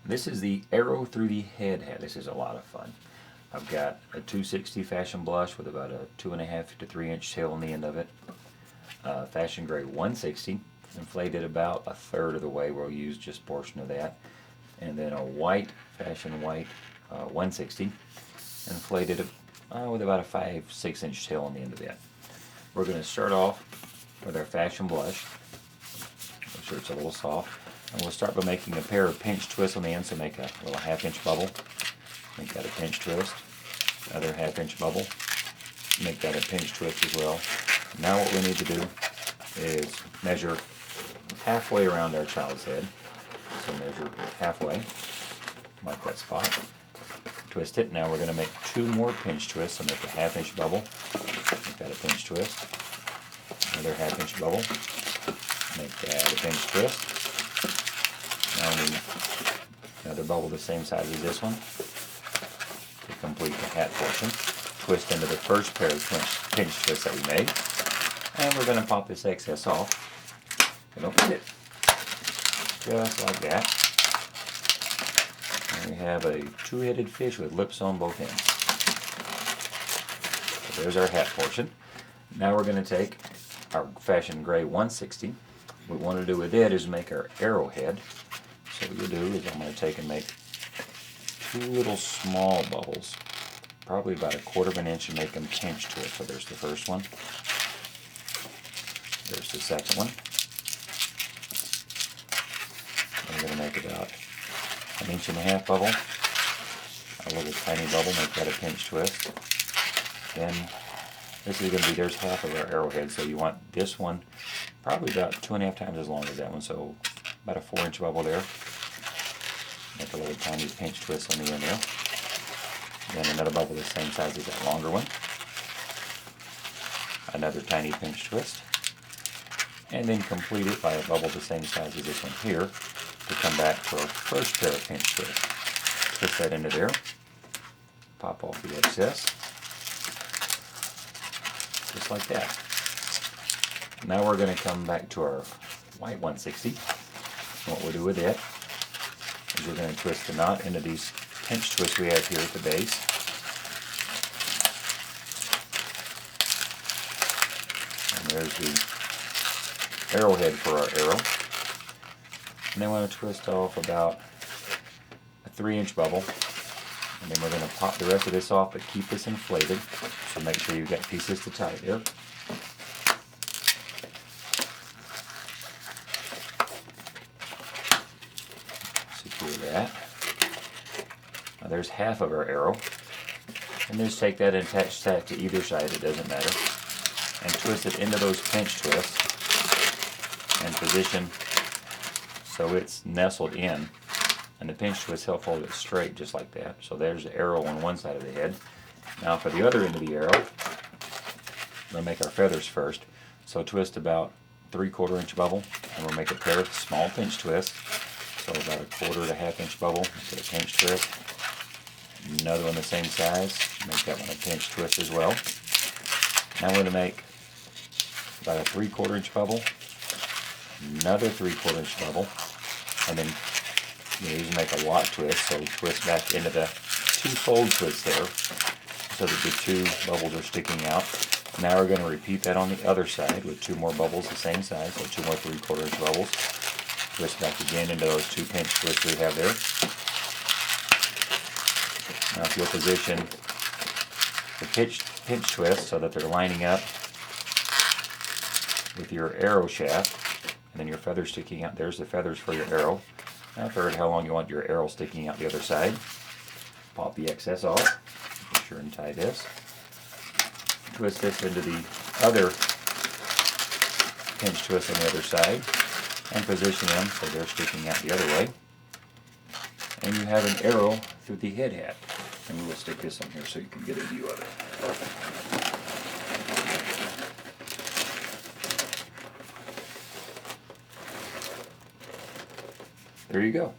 This is the arrow through the head hat. This is a lot of fun. I've got a 260 Fashion Blush with about a 2.5 to 3 inch tail on the end of it. Fashion Gray 160, inflated about a third of the way. We'll use just a portion of that. And then a white, Fashion White 160, inflated with about a 5-6 inch tail on the end of that. We're going to start off with our Fashion Blush. Make sure it's a little soft. And we'll start by making a pair of pinch twists on the end, so make a little 1/2 inch bubble. Make that a pinch twist. Another 1/2 inch bubble. Make that a pinch twist as well. Now what we need to do is measure halfway around our child's head. So measure halfway, mark that spot. Twist it. Now we're going to make 2 more pinch twists. So make a 1/2 inch bubble. Make that a pinch twist. Another 1/2 inch bubble. Make that a pinch twist. Now we need another bubble the same size as this one to complete the hat portion. Twist into the first pair of pinch twists that we made. And we're going to pop this excess off and open it. Just like that. And we have a 2-headed fish with lips on both ends. So there's our hat portion. Now we're going to take our Fashion Gray 160. What we want to do with it is make our arrowhead. So what you'll do is I'm going to take and make 2 little small bubbles, probably about 1/4 inch, and make them pinch to it. So there's the first one. There's the second one. I'm going to make about 1.5 inch bubble, a little tiny bubble, make that a pinch twist. Then this is going to be, there's half of our arrowhead, so you want this one probably about 2.5 times as long as that one, so about a 4-inch bubble there. Make a little tiny pinch twist on the end there. Then another bubble the same size as that longer one. Another tiny pinch twist. And then complete it by a bubble the same size as this one here to come back to our first pair of pinch twists. Twist that into there. Pop off the excess. Just like that. Now we're going to come back to our white 160. What we'll do with it is we're going to twist the knot into these pinch twists we have here at the base. And there's the arrowhead for our arrow. And then we're going to twist off about a 3-inch bubble. And then we're going to pop the rest of this off, but keep this inflated. So make sure you've got pieces to tie there. Secure that. Now there's half of our arrow. And just take that and attach that to either side, it doesn't matter. And twist it into those pinch twists. And position so it's nestled in. And the pinch twist help hold it straight just like that. So there's the arrow on one side of the head. Now for the other end of the arrow, we're going to make our feathers first. So twist about 3/4 inch bubble, and we'll make a pair of small pinch twists. So about 1/4 to 1/2 inch bubble, make it a pinch twist. Another one the same size, make that one a pinch twist as well. Now we're going to make about a 3/4 inch bubble, another 3/4 inch bubble, and then you usually make a lock twist, so twist back into the 2 fold twists there, so that the 2 bubbles are sticking out. Now we're going to repeat that on the other side with 2 more bubbles the same size, so 2 more 3/4 inch bubbles. Twist back again into those 2 pinch twists we have there. Now if you'll position the pinch twist so that they're lining up with your arrow shaft, and then your feathers sticking out. There's the feathers for your arrow. Now third, how long you want your arrow sticking out the other side. Pop the excess off. Make sure and tie this. Twist this into the other pinch twist on the other side, and position them so they're sticking out the other way. And you have an arrow through the head hat. And we'll stick this on here so you can get a view of it. There you go.